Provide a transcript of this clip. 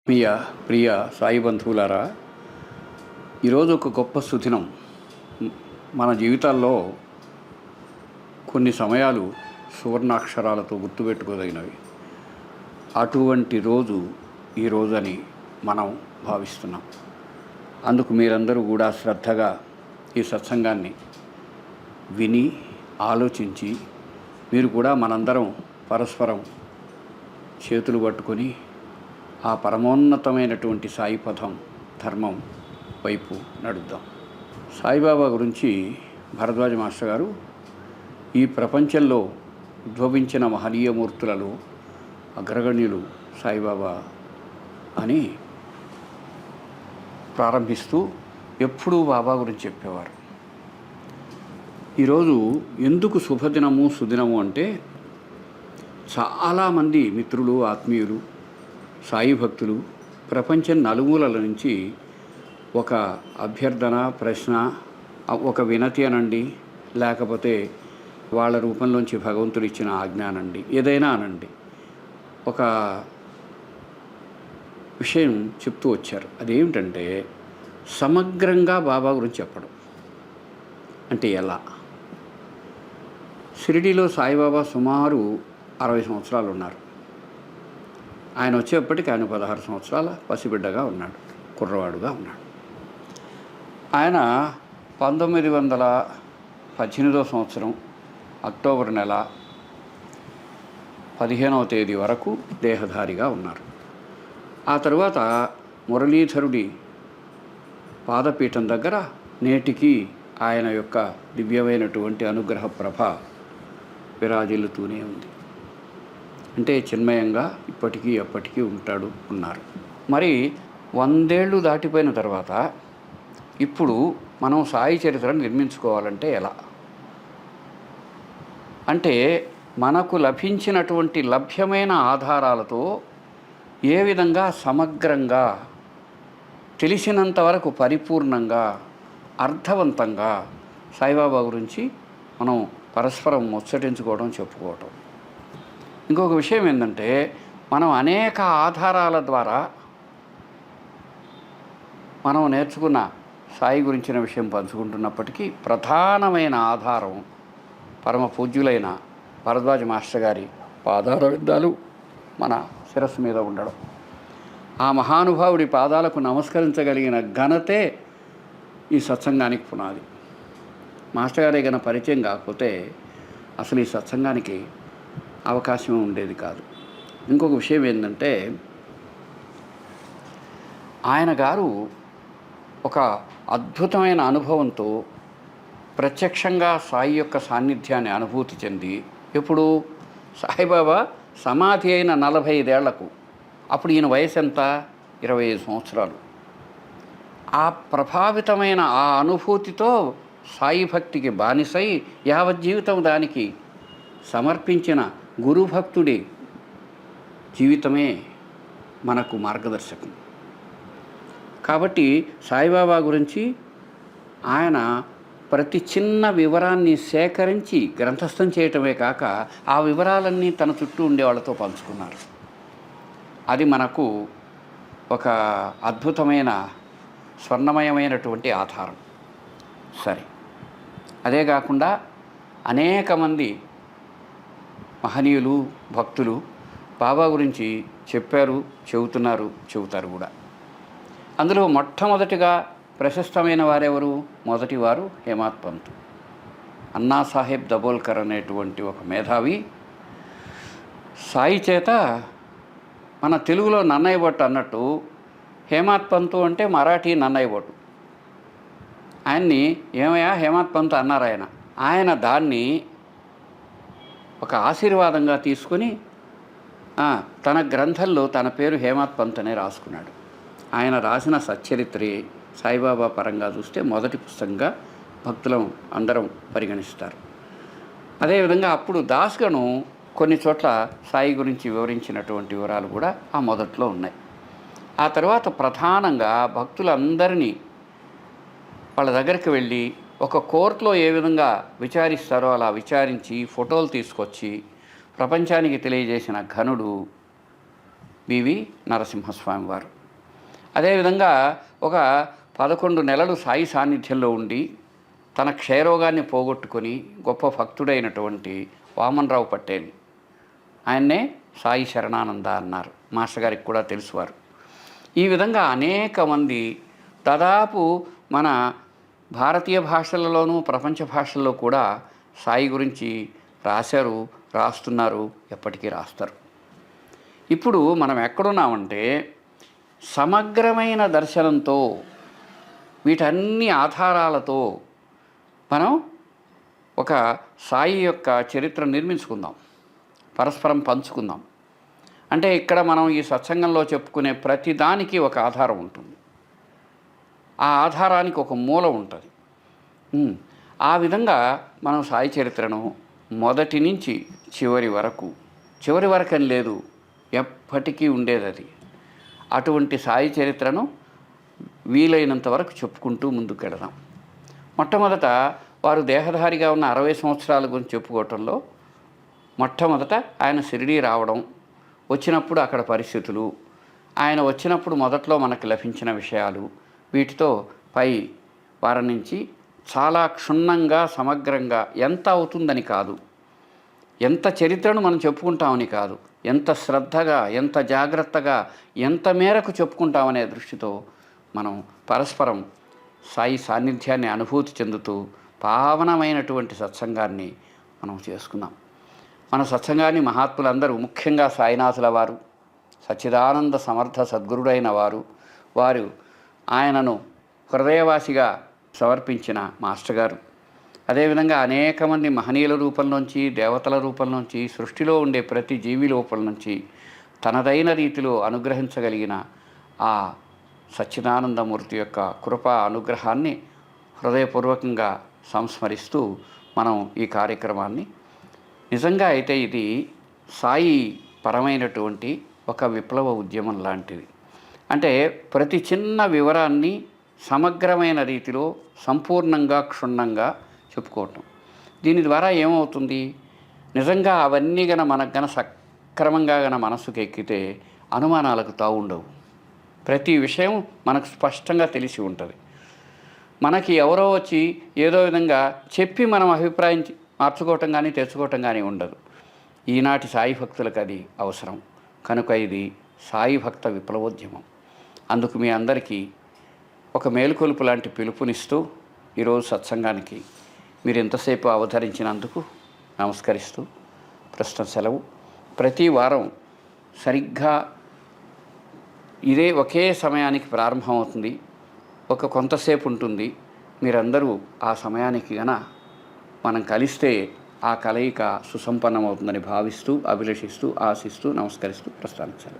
ప్రియ ప్రియ సాయి బంధువులారా, ఈరోజు ఒక గొప్ప సుదినం. మన జీవితాల్లో కొన్ని సమయాలు సువర్ణాక్షరాలతో గుర్తుపెట్టుకోదగినవి. అటువంటి రోజు ఈ రోజని మనం భావిస్తున్నాం. అందుకు మీరందరూ కూడా శ్రద్ధగా ఈ సత్సంగాన్ని విని ఆలోచించి మీరు కూడా మనందరం పరస్పరం చేతులు పట్టుకొని ఆ పరమోన్నతమైనటువంటి సాయి పథం ధర్మం వైపు నడుద్దాం. సాయిబాబా గురించి భరద్వాజ మాస్టర్ గారు ఈ ప్రపంచంలో ఉద్భవించిన మహనీయమూర్తులలో అగ్రగణ్యులు సాయిబాబా అని ప్రారంభిస్తూ ఎప్పుడూ బాబా గురించి చెప్పేవారు. ఈరోజు ఎందుకు శుభదినము సుదినము అంటే, చాలామంది మిత్రులు, ఆత్మీయులు, సాయి భక్తులు ప్రపంచం నలుమూలల నుంచి ఒక అభ్యర్థన, ప్రశ్న, ఒక వినతి అనండి, లేకపోతే వాళ్ళ రూపంలోంచి భగవంతుడు ఇచ్చిన ఆజ్ఞ అనండి, ఏదైనా అనండి, ఒక విషయం చెప్తూ వచ్చారు. అదేమిటంటే సమగ్రంగా బాబా గురించి చెప్పడం. అంటే ఎలా? షిరిడీలో సాయిబాబా సుమారు 60 సంవత్సరాలు ఉన్నారు. ఆయన వచ్చేప్పటికి ఆయన 16 సంవత్సరాల పసిబిడ్డగా ఉన్నాడు, కుర్రవాడుగా ఉన్నాడు. ఆయన 1918వ సంవత్సరం అక్టోబర్ నెల 15వ తేదీ వరకు దేహధారిగా ఉన్నారు. ఆ తరువాత మురళీధరుడి పాదపీఠం దగ్గర నేటికి ఆయన యొక్క దివ్యమైనటువంటి అనుగ్రహ ప్రభ విరాజిల్లుతూనే ఉంది. అంటే చిన్మయంగా ఇప్పటికీ ఎప్పటికీ ఉన్నారు. మరి 100 ఏళ్ళు దాటిపోయిన తర్వాత ఇప్పుడు మనం సాయి చరిత్రను నిర్మించుకోవాలంటే ఎలా? అంటే మనకు లభించినటువంటి లభ్యమైన ఆధారాలతో ఏ విధంగా సమగ్రంగా, తెలిసినంతవరకు పరిపూర్ణంగా, అర్థవంతంగా సాయిబాబా గురించి మనం పరస్పరం ముచ్చటించుకోవడం, చెప్పుకోవటం. ఇంకొక విషయం ఏంటంటే, మనం అనేక ఆధారాల ద్వారా మనం నేర్చుకున్న సాయి గురించిన విషయం పంచుకుంటున్నప్పటికీ ప్రధానమైన ఆధారం పరమ పూజ్యులైన భరద్వాజ మాస్టర్ గారి పాదారవిందాలు మన శిరస్సు మీద ఉండడం. ఆ మహానుభావుడి పాదాలకు నమస్కరించగలిగిన ఘనతే ఈ సత్సంగానికి పునాది. మాస్టర్ గారి గన పరిచయం కాకపోతే అసలు ఈ సత్సంగానికి అవకాశం ఉండేది కాదు. ఇంకొక విషయం ఏంటంటే, ఆయన గారు ఒక అద్భుతమైన అనుభవంతో ప్రత్యక్షంగా సాయి యొక్క సాన్నిధ్యాన్ని అనుభూతి చెంది, ఎప్పుడు సాయిబాబా సమాధి అయిన 45 ఏళ్లకు, అప్పుడు ఈయన వయసు ఎంత? 25 సంవత్సరాలు. ఆ ప్రభావితమైన ఆ అనుభూతితో సాయి భక్తికి బానిసై యావజ్జీవితం దానికి సమర్పించిన గురుభక్తుడి జీవితమే మనకు మార్గదర్శకం. కాబట్టి సాయిబాబా గురించి ఆయన ప్రతి చిన్న వివరాన్ని సేకరించి గ్రంథస్థం చేయటమే కాక ఆ వివరాలన్నీ తన చుట్టూ ఉండే వాళ్ళతో పంచుకున్నారు. అది మనకు ఒక అద్భుతమైన స్వర్ణమయమైనటువంటి ఆధారం. సరే, అదే కాకుండా అనేక మంది మహనీయులు, భక్తులు బాబా గురించి చెప్పారు, చెబుతారు కూడా. అందులో మొట్టమొదటిగా ప్రశస్తమైన వారెవరు? మొదటివారు హేమాత్ పంత్. అన్నాసాహెబ్ దబోల్కర్ అనేటువంటి ఒక మేధావి సాయి చేత, మన తెలుగులో నన్నయ్య భట్ అన్నట్టు హేమాత్ పంత్ అంటే మరాఠీ నన్నయ్య భట్. ఆయన్ని ఏమయ్యా హేమాత్ పంత్ అన్నారు. ఆయన దాన్ని ఒక ఆశీర్వాదంగా తీసుకొని తన గ్రంథంలో తన పేరు హేమాత్ పంత్ అనే రాసుకున్నాడు. ఆయన రాసిన సచ్చరిత్రే సాయిబాబా పరంగా చూస్తే మొదటి పుస్తకంగా భక్తులం అందరం పరిగణిస్తారు. అదేవిధంగా అప్పుడు దాస్గను కొన్ని చోట్ల సాయి గురించి వివరించినటువంటి వివరాలు కూడా ఆ మొదట్లో ఉన్నాయి. ఆ తర్వాత ప్రధానంగా భక్తులందరినీ వాళ్ళ దగ్గరికి వెళ్ళి ఒక కోర్టులో ఏ విధంగా విచారిస్తారో అలా విచారించి ఫోటోలు తీసుకొచ్చి ప్రపంచానికి తెలియజేసిన ఘనుడు బివి నరసింహస్వామి వారు. అదేవిధంగా ఒక 11 నెలలు సాయి సాన్నిధ్యంలో ఉండి తన క్షయరోగాన్ని పోగొట్టుకొని గొప్ప భక్తుడైనటువంటి వామనరావు పటేల్, ఆయన్నే సాయి శరణానంద అన్నారు. మాస్టర్ గారికి కూడా తెలుసువారు. ఈ విధంగా అనేక మంది దాదాపు మన భారతీయ భాషలలోనూ ప్రపంచ భాషల్లో కూడా సాయి గురించి రాశారు, రాస్తున్నారు, ఎప్పటికీ రాస్తారు. ఇప్పుడు మనం ఎక్కడున్నామంటే సమగ్రమైన దర్శనంతో వీటన్ని ఆధారాలతో మనం ఒక సాయి యొక్క చరిత్ర నిర్మించుకుందాం, పరస్పరం పంచుకుందాం. అంటే ఇక్కడ మనం ఈ సత్సంగంలో చెప్పుకునే ప్రతి దానికి ఒక ఆధారం ఉంటుంది, ఆ ఆధారానికి ఒక మూల ఉంటుంది. ఆ విధంగా మనం సాయి చరిత్రను మొదటి నుంచి చివరి వరకు అని లేదు, ఎప్పటికీ ఉండేది అది. అటువంటి సాయి చరిత్రను వీలైనంత వరకు చెప్పుకుంటూ ముందుకెడదాం. మొట్టమొదట వారు దేహధారిగా ఉన్న 60 సంవత్సరాల గురించి చెప్పుకోవటంలో మొట్టమొదట ఆయన షిరిడీ రావడం, వచ్చినప్పుడు అక్కడ పరిస్థితులు, ఆయన వచ్చినప్పుడు మొదట్లో మనకు లభించిన విషయాలు, వీటితో పై వారం నుంచి చాలా క్షుణ్ణంగా సమగ్రంగా ఎంత అవుతుందని కాదు, ఎంత చరిత్రను మనం చెప్పుకుంటామని కాదు, ఎంత శ్రద్ధగా, ఎంత జాగ్రత్తగా, ఎంత మేరకు చెప్పుకుంటామనే దృష్టితో మనం పరస్పరం సాయి సాన్నిధ్యాన్ని అనుభూతి చెందుతూ పావనమైనటువంటి సత్సంగాన్ని మనం చేసుకుందాం. మన సత్సంగాన్ని మహాత్ములందరూ, ముఖ్యంగా సాయినాథుల వారు, సచ్చిదానంద సమర్థ సద్గురుడైన వారు ఆయనను హృదయవాసిగా సమర్పించిన మాస్టర్ గారు, అదేవిధంగా అనేక మంది మహనీయుల రూపంలోంచి, దేవతల రూపంలోంచి, సృష్టిలో ఉండే ప్రతి జీవి రూపం నుంచి తనదైన రీతిలో అనుగ్రహించగలిగిన ఆ సచ్చిదానందమూర్తి యొక్క కృపా అనుగ్రహాన్ని హృదయపూర్వకంగా సంస్మరిస్తూ మనం ఈ కార్యక్రమాన్ని, నిజంగా అయితే ఇది సాయి పరమైనటువంటి ఒక విప్లవ ఉద్యమం లాంటిది. అంటే ప్రతి చిన్న వివరాన్ని సమగ్రమైన రీతిలో సంపూర్ణంగా క్షుణ్ణంగా చెప్పుకోవటం. దీని ద్వారా ఏమవుతుంది, నిజంగా అవన్నీ మనకు సక్రమంగా మనసుకు ఎక్కితే అనుమానాలకు తావుండవు. ప్రతి విషయం మనకు స్పష్టంగా తెలిసి ఉంటుంది. మనకి ఎవరో వచ్చి ఏదో విధంగా చెప్పి మనం అభిప్రాయం మార్చుకోవటం కానీ తెచ్చుకోవటం కానీ ఉండదు. ఈనాటి సాయి భక్తులకు అది అవసరం. కనుక ఇది సాయి భక్త విప్లవోద్యమం. అందుకు మీ అందరికీ ఒక మేలుకొలుపు లాంటి పిలుపునిస్తూ ఈరోజు సత్సంగానికి మీరు ఎంతసేపు అవతరించినందుకు నమస్కరిస్తూ ప్రస్తుతం సెలవు. ప్రతి వారం సరిగ్గా ఇదే ఒకే సమయానికి ప్రారంభమవుతుంది, కొంతసేపు ఉంటుంది. మీరందరూ ఆ సమయానికి మనం కలిస్తే ఆ కలయిక సుసంపన్నమవుతుందని భావిస్తూ, అభిలషిస్తూ, ఆశిస్తూ, నమస్కరిస్తూ ప్రస్థానించాలి.